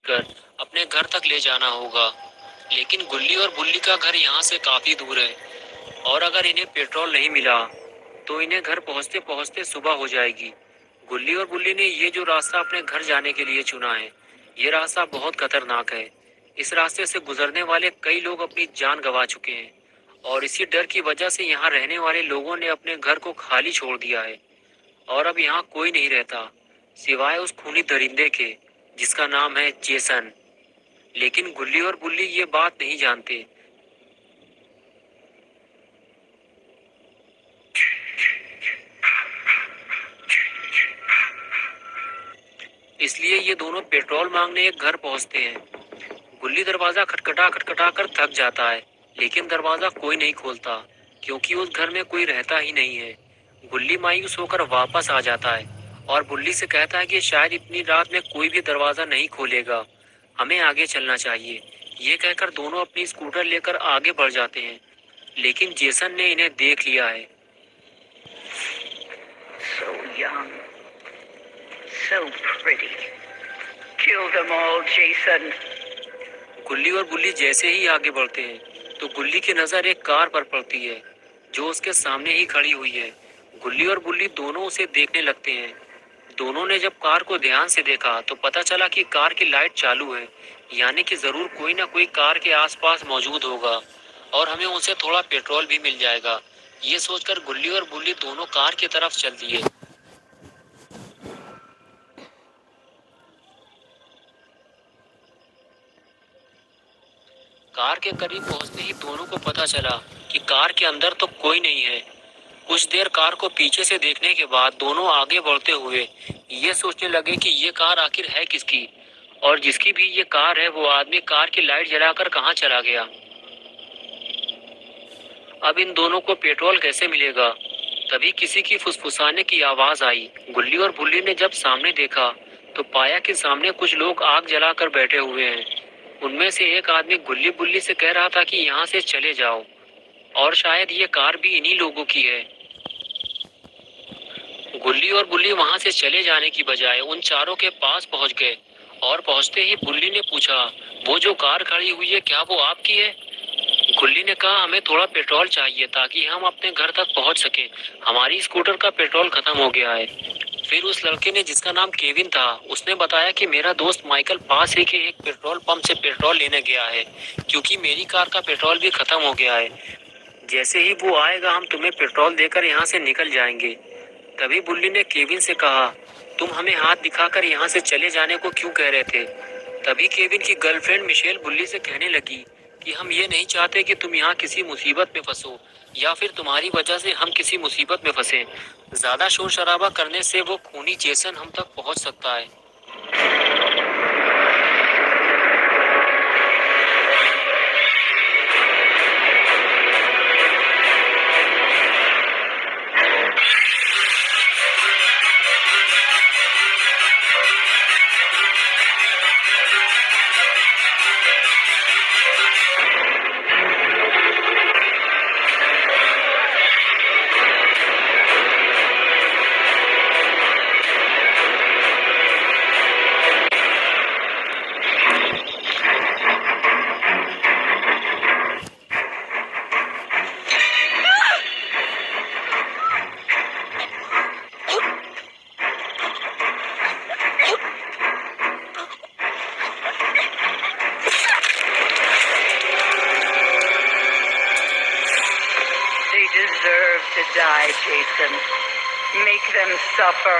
कर अपने घर तक ले जाना होगा। लेकिन गुल्ली और बुल्ली का घर यहाँ से काफी दूर है और अगर इन्हें पेट्रोल नहीं मिला तो इन्हें घर पहुँचते पहुँचते सुबह हो जाएगी। गुल्ली और बुल्ली ने ये जो रास्ता अपने घर जाने के लिए चुना है, ये रास्ता बहुत खतरनाक है। इस रास्ते से गुजरने वाले कई लोग अपनी जान गंवा चुके हैं और इसी डर की वजह से यहाँ रहने वाले लोगों ने अपने घर को खाली छोड़ दिया है और अब यहाँ कोई नहीं रहता सिवाय उस खूनी दरिंदे के जिसका नाम है जेसन। लेकिन गुल्ली और बुल्ली ये बात नहीं जानते, इसलिए ये दोनों पेट्रोल मांगने एक घर पहुंचते हैं। गुल्ली दरवाजा खटखटा खटखटा कर थक जाता है, लेकिन दरवाजा कोई नहीं खोलता क्योंकि उस घर में कोई रहता ही नहीं है। गुल्ली मायूस होकर वापस आ जाता है और बुल्ली से कहता है कि शायद इतनी रात में कोई भी दरवाजा नहीं खोलेगा, हमें आगे चलना चाहिए। ये कहकर दोनों अपनी स्कूटर लेकर आगे बढ़ जाते हैं, लेकिन जेसन ने इन्हें देख लिया है। So young, so pretty. Kill them all, Jason. गुल्ली और बुल्ली जैसे ही आगे बढ़ते हैं तो गुल्ली की नजर एक कार पर पड़ती है जो उसके सामने ही खड़ी हुई है। गुल्ली और बुल्ली दोनों उसे देखने लगते हैं। दोनों ने जब कार को ध्यान से देखा तो पता चला कि कार की लाइट चालू है, यानी कि जरूर कोई ना कोई कार के आसपास मौजूद होगा और हमें उनसे थोड़ा पेट्रोल भी मिल जाएगा। ये सोचकर गुल्ली और बुल्ली दोनों कार की तरफ चल दिए। कार के करीब पहुंचते ही दोनों को पता चला कि कार के अंदर तो कोई नहीं है। कुछ देर कार को पीछे से देखने के बाद दोनों आगे बढ़ते हुए ये सोचने लगे कि ये कार आखिर है किसकी और जिसकी भी ये कार है वो आदमी कार की लाइट जलाकर कहाँ चला गया। अब इन दोनों को पेट्रोल कैसे मिलेगा। तभी किसी की फुसफुसाने की आवाज आई। गुल्ली और बुल्ली ने जब सामने देखा तो पाया कि सामने कुछ लोग आग जलाकर बैठे हुए हैं। उनमें से एक आदमी गुल्ली बुल्ली से कह रहा था कि यहाँ से चले जाओ और शायद ये कार भी इन्हीं लोगों की है। गुल्ली और बुल्ली वहां से चले जाने की बजाय उन चारों के पास पहुंच गए और पहुंचते ही बुल्ली ने पूछा, वो जो कार खड़ी हुई है क्या वो आपकी है। गुल्ली ने कहा, हमें थोड़ा पेट्रोल चाहिए ताकि हम अपने घर तक पहुंच सके, हमारी स्कूटर का पेट्रोल खत्म हो गया है। फिर उस लड़के ने जिसका नाम केविन था उसने बताया कि मेरा दोस्त माइकल पास ही के एक पेट्रोल पंप से पेट्रोल लेने गया है क्योंकि मेरी कार का पेट्रोल भी खत्म हो गया है। जैसे ही वो आएगा हम तुम्हें पेट्रोल देकर यहाँ से निकल जाएंगे। तभी बुल्ली ने केविन से कहा, तुम हमें हाथ दिखाकर यहाँ से चले जाने को क्यों कह रहे थे। तभी केविन की गर्लफ्रेंड मिशेल बुल्ली से कहने लगी कि हम ये नहीं चाहते कि तुम यहाँ किसी मुसीबत में फंसो या फिर तुम्हारी वजह से हम किसी मुसीबत में फंसे। ज्यादा शोर शराबा करने से वो खूनी जेसन हम तक पहुँच सकता है। Deserve to die, Jason. Make them suffer.